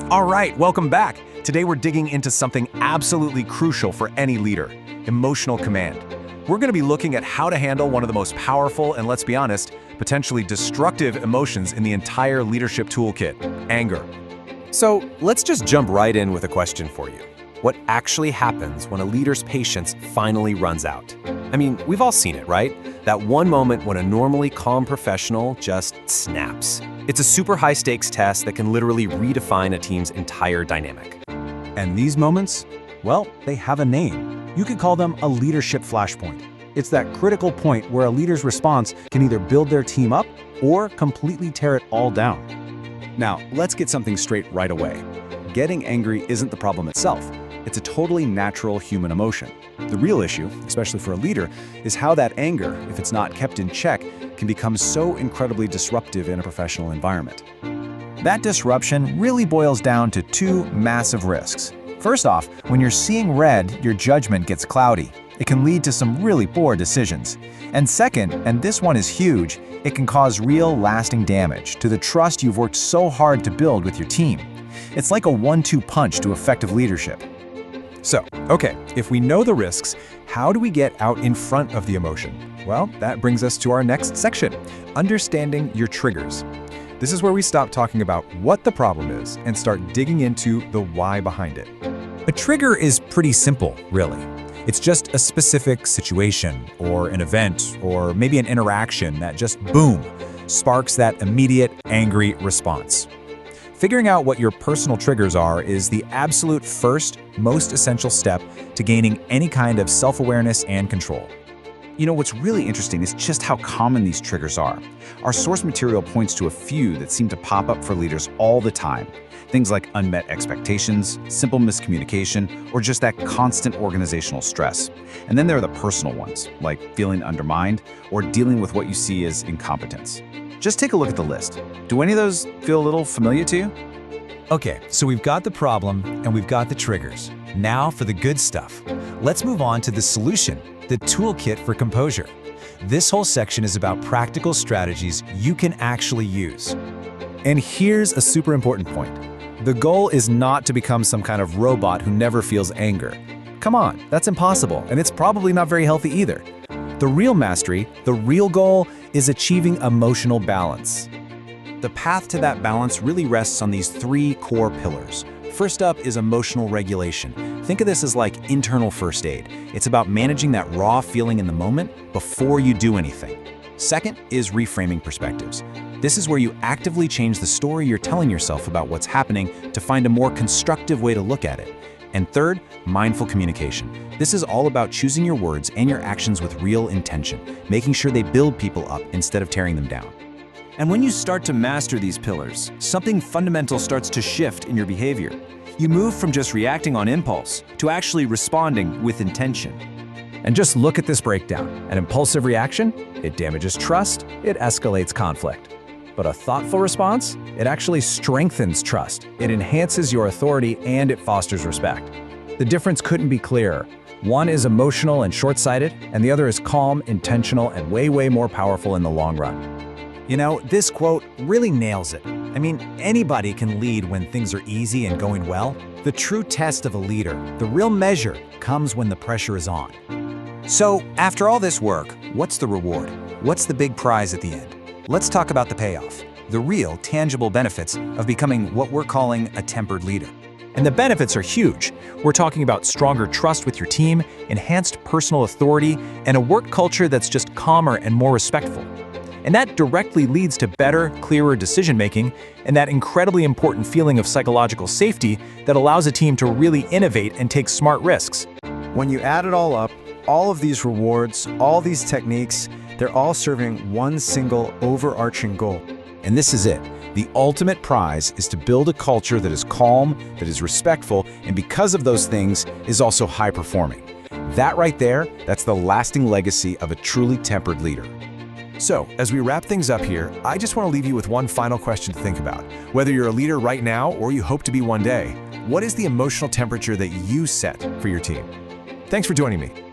All right, welcome back. Today we're digging into something absolutely crucial for any leader, emotional command. We're going to be looking at how to handle one of the most powerful and, let's be honest, potentially destructive emotions in the entire leadership toolkit, anger. So let's just jump right in with a question for you. What actually happens when a leader's patience finally runs out? I mean, we've all seen it, right? That one moment when a normally calm professional just snaps. It's a super high-stakes test that can literally redefine a team's entire dynamic. And these moments, well, they have a name. You could call them a leadership flashpoint. It's that critical point where a leader's response can either build their team up or completely tear it all down. Now, let's get something straight right away. Getting angry isn't the problem itself. It's a totally natural human emotion. The real issue, especially for a leader, is how that anger, if it's not kept in check, can become so incredibly disruptive in a professional environment. That disruption really boils down to two massive risks. First off, when you're seeing red, your judgment gets cloudy. It can lead to some really poor decisions. And second, and this one is huge, it can cause real lasting damage to the trust you've worked so hard to build with your team. It's like a 1-2 punch to effective leadership. So, okay, if we know the risks, how do we get out in front of the emotion? Well, that brings us to our next section, understanding your triggers. This is where we stop talking about what the problem is and start digging into the why behind it. A trigger is pretty simple, really. It's just a specific situation or an event or maybe an interaction that just, boom, sparks that immediate angry response. Figuring out what your personal triggers are is the absolute first, most essential step to gaining any kind of self-awareness and control. You know, what's really interesting is just how common these triggers are. Our source material points to a few that seem to pop up for leaders all the time. Things like unmet expectations, simple miscommunication, or just that constant organizational stress. And then there are the personal ones, like feeling undermined or dealing with what you see as incompetence. Just take a look at the list. Do any of those feel a little familiar to you? Okay, so we've got the problem and we've got the triggers. Now for the good stuff. Let's move on to the solution, the toolkit for composure. This whole section is about practical strategies you can actually use. And here's a super important point. The goal is not to become some kind of robot who never feels anger. Come on, that's impossible, and it's probably not very healthy either. The real mastery, the real goal, is achieving emotional balance. The path to that balance really rests on these three core pillars. First up is emotional regulation. Think of this as like internal first aid. It's about managing that raw feeling in the moment before you do anything. Second is reframing perspectives. This is where you actively change the story you're telling yourself about what's happening to find a more constructive way to look at it. And third, mindful communication. This is all about choosing your words and your actions with real intention, making sure they build people up instead of tearing them down. And when you start to master these pillars, something fundamental starts to shift in your behavior. You move from just reacting on impulse to actually responding with intention. And just look at this breakdown. An impulsive reaction, it damages trust, it escalates conflict. But a thoughtful response, it actually strengthens trust. It enhances your authority and it fosters respect. The difference couldn't be clearer. One is emotional and short-sighted, and the other is calm, intentional, and way more powerful in the long run. You know, this quote really nails it. I mean, anybody can lead when things are easy and going well. The true test of a leader, the real measure, comes when the pressure is on. So, after all this work, what's the reward? What's the big prize at the end? Let's talk about the payoff, the real, tangible benefits of becoming what we're calling a tempered leader. And the benefits are huge. We're talking about stronger trust with your team, enhanced personal authority, and a work culture that's just calmer and more respectful. And that directly leads to better, clearer decision-making and that incredibly important feeling of psychological safety that allows a team to really innovate and take smart risks. When you add it all up, all of these rewards, all these techniques, they're all serving one single overarching goal. And this is it. The ultimate prize is to build a culture that is calm, that is respectful, and because of those things, is also high-performing. That right there, that's the lasting legacy of a truly tempered leader. So, as we wrap things up here, I just want to leave you with one final question to think about. Whether you're a leader right now or you hope to be one day, what is the emotional temperature that you set for your team? Thanks for joining me.